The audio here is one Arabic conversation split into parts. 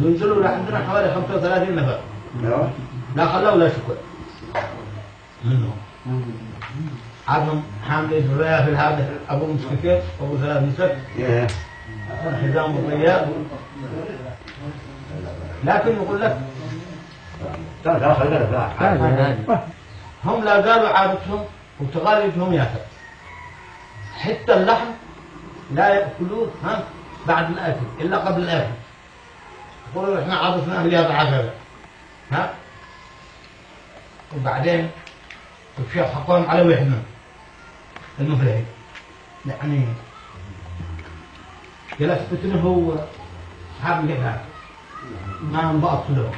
ينزلوا عندنا حوالي 35 نفر. لا خلوا ولا شكر منهم. عندهم حامل الرياء في هذا ابو مسكين ابو 3 مسك. حزام الرياء. لكن يقول لك هم لا زالوا عادتهم وتقاليدهم ياكل. حتى اللحم لا يأكلوه بعد الأكل إلا قبل الأكل. يقولوا إحنا عادتنا أهل هكذا. وبعدين الشيخ حطهم على وحدنا المفرحي يعني جلس بتنه هو أصحاب الجبهة ما انبأت له.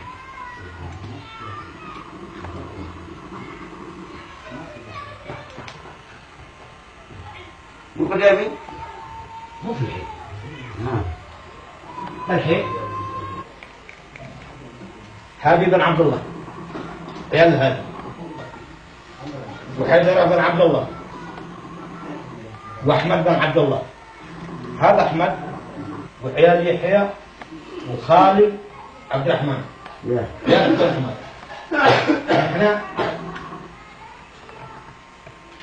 مو قدامي؟ مو في الحين. الحين هادي بن عبد الله عيال هادي وحيدر بن عبد الله واحمد بن عبد الله. هذا احمد وعيال يحيى وخالد عبد الرحمن. يا عبد الرحمن احنا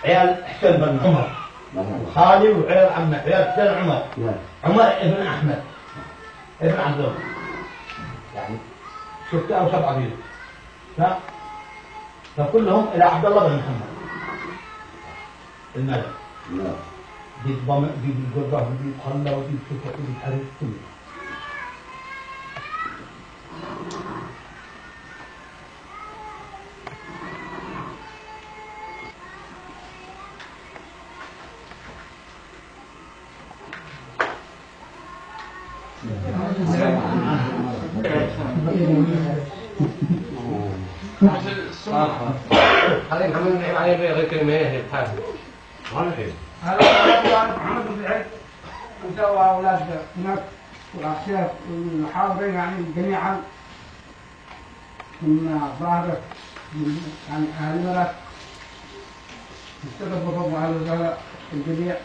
عيال حسين بن عمر وخالد وعيال عمه عيال حسين عمر. عمر ابن احمد ابن عبد الله يعني 6 أو 7 بيوت. فكلهم الى عبد الله بن محمد الملك. دي ضمن دي الجرة ودي الخلة ودي السكة ودي الحريق كله. خلينا نحمل نعيب عليه غير كلمة هي الحاجة. هذا محمد بن سعيد وسوى أولاد هناك والأخشاب والحاضرين يعني جميعا من ظاهرة يعني أهل الملك استقبل بفضل على الوزارة الجميع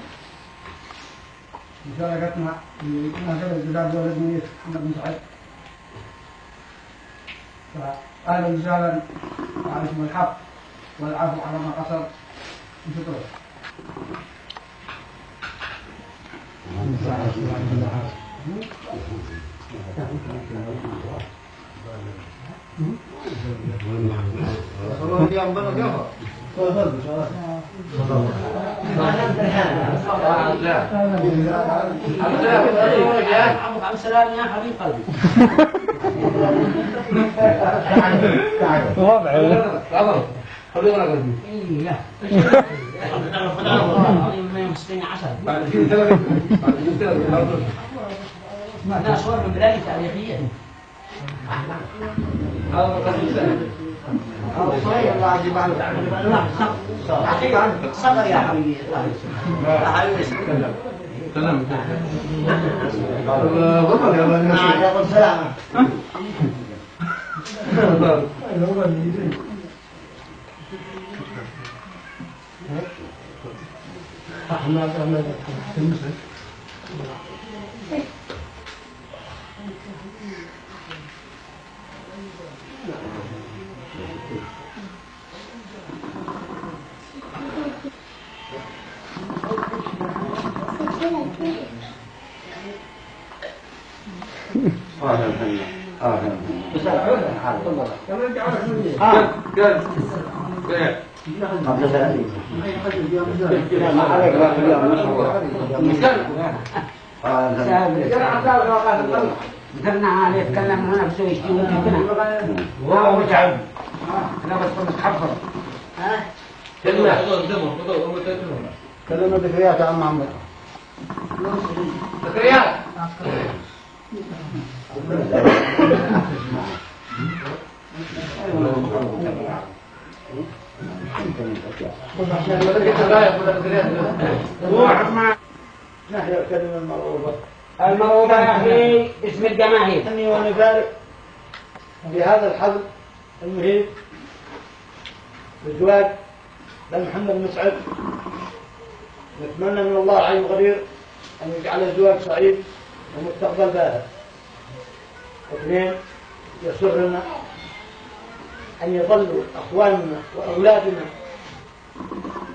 مشاركتنا في نهضة الجدار دولة المنير محمد بن سعيد. فأهلا وسهلا وعليكم الحق والعفو على ما قصر. شكرا. السلام يا حبيب قلبي. لا صور من بلاد تاريخية. صغر يا حبيبي. سلام. أحمد ذكرنا عليه تكلم هنا بسوي شيء ممكن هو متعب انا بس متحفظ كلمة ذكريات يا عم محمد. ذكريات نحن كلمة المرغوبة. المروضة يا أخي اسم الجماهير. أني ونبارك بهذا الحفل المهم الزواج بن محمد مسعد، نتمنى من الله العلي القدير أن يجعل الزواج سعيد ومستقبل باهر. واثنين، يسرنا أن يظلوا أخواننا وأولادنا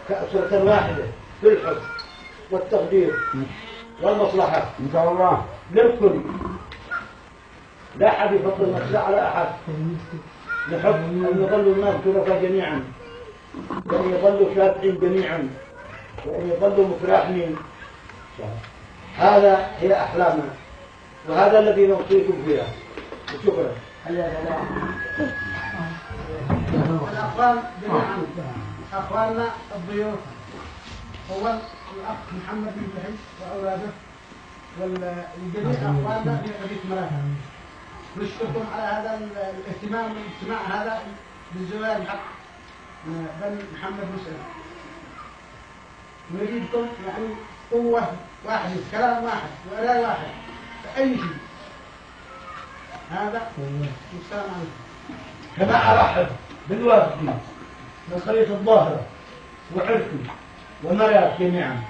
كأسرة واحدة في الحب والتقدير والمصلحة إن شاء الله. للكل، لا أحد يفضل نفسه على أحد. نحب أن يظلوا الناس شرفاء جميعا، وأن يظلوا شابعين جميعا، وأن يظلوا مفرحين. هذا هي أحلامنا، وهذا الذي نوصيكم فيها. وشكرا. الأخوان جميعا، أخواننا الضيوف، هو الأخ محمد بن زهيد وأولاده والجميع أخواننا في قضية مراكز. نشكركم على هذا الاهتمام والاجتماع هذا بالزواج حق بن محمد مسعد. نريدكم يعني قوة واحدة، كلام واحد، وإراء واحد في أي شيء. هذا والسلام عليكم. كما أرحب بالوافدين من قرية الظاهرة وعرفي ومريات جميعا.